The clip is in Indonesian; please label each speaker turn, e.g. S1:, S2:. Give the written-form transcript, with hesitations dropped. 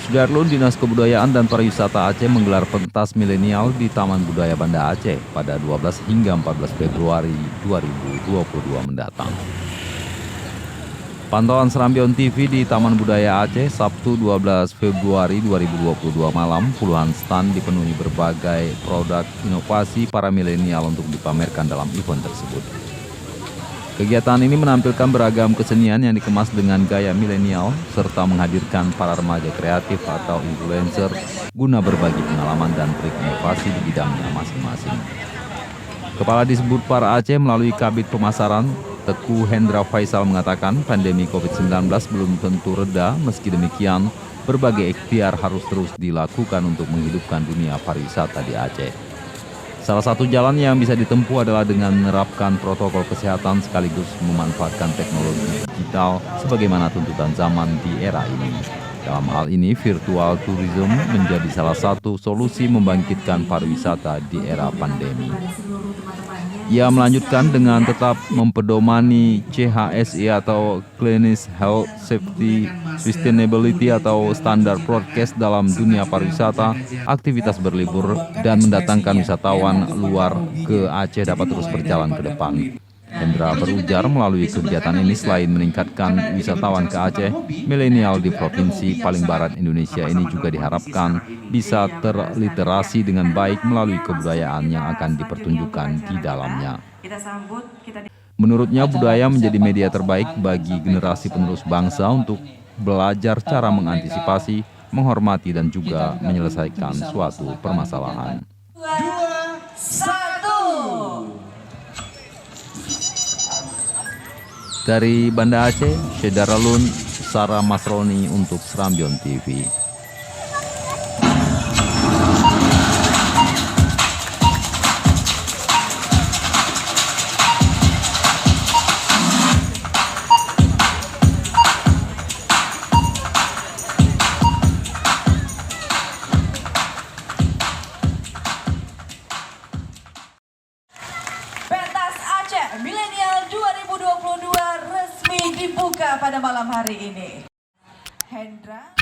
S1: Sudarlun, Dinas Kebudayaan dan Pariwisata Aceh menggelar pentas milenial di Taman Budaya Banda Aceh pada 12 hingga 14 Februari 2022 mendatang. Pantauan Serambion TV di Taman Budaya Aceh, Sabtu 12 Februari 2022 malam, puluhan stand dipenuhi berbagai produk inovasi para milenial untuk dipamerkan dalam event tersebut. Kegiatan ini menampilkan beragam kesenian yang dikemas dengan gaya milenial, serta menghadirkan para remaja kreatif atau influencer guna berbagi pengalaman dan trik inovasi di bidangnya masing-masing. Kepala Disbud Par Aceh melalui Kabid Pemasaran, Teguh Hendra Faisal mengatakan pandemi COVID-19 belum tentu reda, meski demikian berbagai ikhtiar harus terus dilakukan untuk menghidupkan dunia pariwisata di Aceh. Salah satu jalan yang bisa ditempuh adalah dengan menerapkan protokol kesehatan sekaligus memanfaatkan teknologi digital sebagaimana tuntutan zaman di era ini. Dalam hal ini, virtual tourism menjadi salah satu solusi membangkitkan pariwisata di era pandemi. Ia melanjutkan dengan tetap mempedomani CHSE atau Cleanliness, Health, Safety, Sustainability atau standar broadcast dalam dunia pariwisata, aktivitas berlibur, dan mendatangkan wisatawan luar ke Aceh dapat terus berjalan ke depan. Hendra berujar melalui kegiatan ini selain meningkatkan wisatawan ke Aceh, milenial di Provinsi paling barat Indonesia ini juga diharapkan bisa terliterasi dengan baik melalui kebudayaan yang akan dipertunjukkan di dalamnya. Menurutnya, budaya menjadi media terbaik bagi generasi penerus bangsa untuk belajar cara mengantisipasi, menghormati, dan juga menyelesaikan suatu permasalahan.
S2: 2, 1.
S1: Dari Banda Aceh, Syederalun, Sarah Masroni untuk Serambion TV.
S2: Pentas Aceh Milenial 2022 resmi dibuka pada malam hari ini. Hendra